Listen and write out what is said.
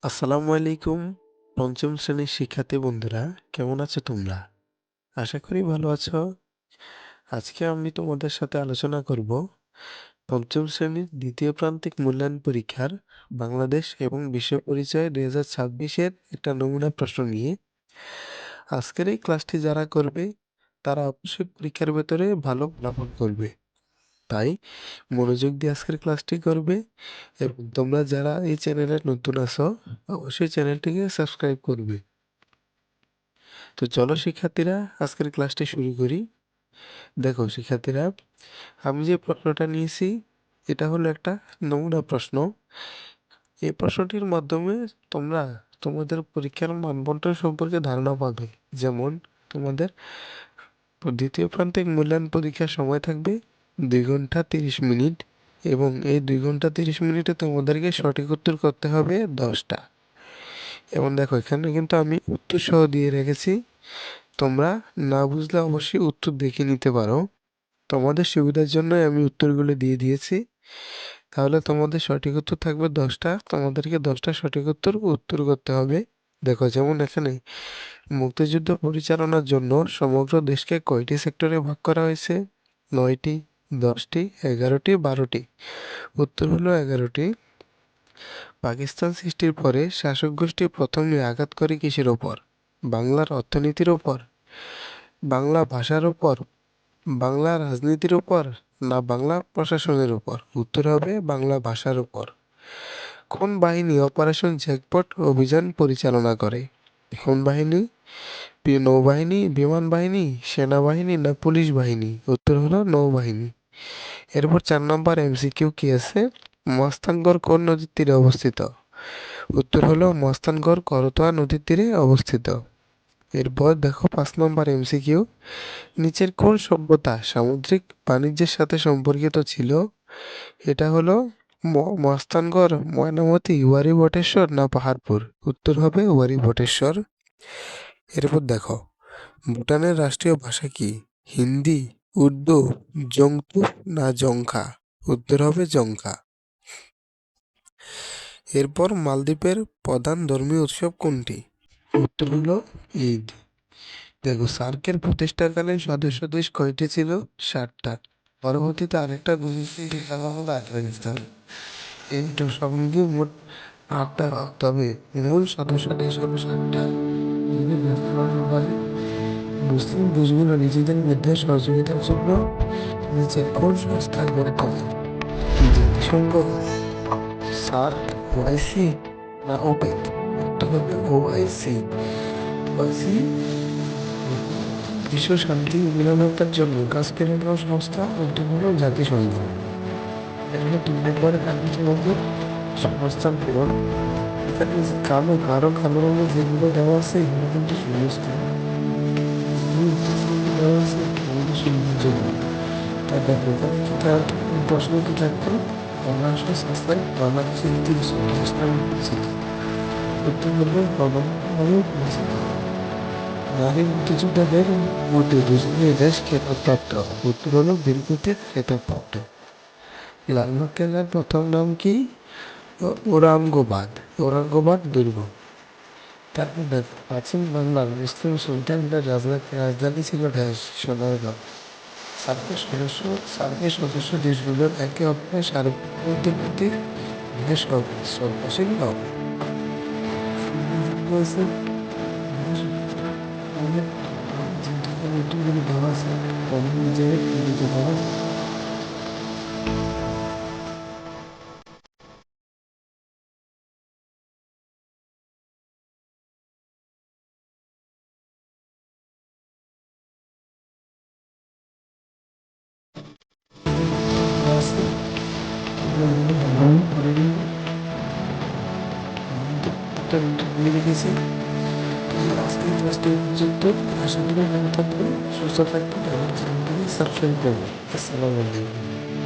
আসসালামু আলাইকুম। পঞ্চম শ্রেণীর শিক্ষার্থী বন্ধুরা, কেমন আছো তোমরা? আশা করি ভালো আছো। আজকে আমি তোমাদের সাথে আলোচনা করব পঞ্চম শ্রেণীর দ্বিতীয় প্রান্তিক মূল্যায়ন পরীক্ষার বাংলাদেশ এবং বিশ্ব পরিচয় 2026-এর একটা নমুনা প্রশ্ন নিয়ে। আজকের এই ক্লাসটি যারা করবে তারা অবশ্যই পরীক্ষার ভেতরে ভালো ফলাফল করবে। তাই মনোযোগ দিয়ে আজকের ক্লাসটি করবে এবং তোমরা যারা এই চ্যানেলে নতুন আছো অবশ্যই চ্যানেলটিকে সাবস্ক্রাইব করবে। তো চলো শিক্ষার্থীরা, আজকের ক্লাসটি শুরু করি। দেখো শিক্ষার্থীরা, আমি যে প্রশ্নটা নিয়েছি এটা হলো একটা নমুনা প্রশ্ন। এই প্রশ্নটির মাধ্যমে তোমরা তোমাদের পরীক্ষার মানবন্টন সম্পর্কে ধারণা পাবে। যেমন তোমাদের দ্বিতীয় প্রান্তিক মূল্যায়ন পরীক্ষার সময় থাকবে 2 ঘন্টা 30 মিনিট এবং এই 2 ঘন্টা 30 মিনিটে তোমাদেরকে সঠিক উত্তর করতে হবে 10টা। এবং দেখো এখানে কিন্তু আমি উত্তর সহ দিয়ে রেখেছি, তোমরা না বুঝলে অবশ্যই উত্তর দেখে নিতে পারো। তোমাদের সুবিধার জন্যই আমি উত্তরগুলো দিয়ে দিয়েছি। তাহলে তোমাদের সঠিক উত্তর থাকবে 10টা, তোমাদেরকে 10টা সঠিক উত্তর করতে হবে। দেখো যেমন এখানে মুক্তিযুদ্ধ পরিচালনার জন্য সমগ্র দেশকে কয়টি সেক্টরে ভাগ করা হয়েছে? 9টি, 10টি, 11টি, 12টি। উত্তর হলো 11টি। পাকিস্তান সৃষ্টির পরে শাসক গোষ্ঠী প্রথমে আঘাত করে কিসের ওপর? বাংলার অর্থনীতির ওপর, বাংলা ভাষার ওপর, বাংলা রাজনীতির উপর, না বাংলা প্রশাসনের উপর? উত্তর হবে বাংলা ভাষার উপর। কোন বাহিনী অপারেশন জ্যাকপট অভিযান পরিচালনা করে? কোন বাহিনী? নৌবাহিনী, বিমান বাহিনী, সেনাবাহিনী, না পুলিশ বাহিনী? উত্তর হলো নৌবাহিনী। এরপর 4 নম্বর এমসিকিউ কি আছে? মস্তানগড় কোন নদীর তীরে অবস্থিত? উত্তর হলো মস্তানগড় করতোয়া নদীর তীরে অবস্থিত। এরপর দেখো 5 নম্বর এমসিকিউ, নিচের কোন সভ্যতা সামুদ্রিক বাণিজ্যের সাথে সম্পর্কিত ছিল? এটা হলো মস্তানগড়, ময়নামতি, ওয়ারী বটেশ্বর, না পাহাড়পুর? উত্তর হবে ওয়ারী বটেশ্বর। এরপর দেখো ভুটানের রাষ্ট্রীয় ভাষা কি? হিন্দি, উর্দু, জংতু, না জংখা? উত্তর হবে জংখা। এরপর মালদ্বীপের প্রধান ধর্মীয় উৎসব কোনটি? উত্তর হলো ঈদ। দেখো সার্কের প্রতিষ্ঠাকালীন সদস্য দেশ কয়টি ছিল? 7টা। পরবর্তীতে আরেকটা আফগানিস্তান। এইটা সঙ্গে মোট 8টা, তবে মূল সদস্য দেশ হলো 7টা। মুসলিম দেশগুলো নিজেদের মধ্যে সহযোগিতার জন্য নিচের কোন সংস্থা গড়ে তোলে? জাতিসংঘ, সার্ক, ওআইসি, না ওপেক? উত্তর হবে ওআইসি। ওআইসি বিশ্ব শান্তি ও নিরাপত্তার জন্য কাজ করে দেওয়া সংস্থা। উত্তর হলো জাতিসংঘ। এখানে 2 নম্বরে থাকছে আমাদের সংস্থান পূরণ। এখানে কালো গাঢ় কালো রঙের যেগুলো দেওয়া আছে এগুলো কিন্তু শূন্যস্থান, দেওয়া আছে এগুলো শূন্যযোগ্য। তাই দেখো এখানে কি তার প্রশ্ন কি থাকতো? বাংলাদেশ সংস্থায় বাংলাদেশের ইতিহাস নামে পরিচিত। উত্তর হলো নামে পরিচিত। নারী মুক্তিযোদ্ধাদের মধ্যে দুজনের দেশ খেতাবপ্রাপ্ত। উত্তর হলো বীরপুরুষের খেতাবপ্রাপ্ত। লালবাগ কেল্লার প্রথম নাম কি? ঔরঙ্গাবাদ। ঔরঙ্গাবাদ দুর্গ। তারপর দেখো প্রাচীন বাংলার মুসলিম সুলতানদের রাজধানী ছিল সোনারগাঁও। সার্কের সদস্য দেশগুলোর একে অপরের সার্বভৌমত্বের প্রতি বেশ শ্রদ্ধাশীল হবে। দেওয়া আছে নিজের দেওয়া আছে। লিখেছি আজকের ক্লাসটি পর্যন্ত। আশা করি ভালো থাকবে, সুস্থ থাকবে এবং সাবস্ক্রাইব করবে। আসসালামু আলাইকুম।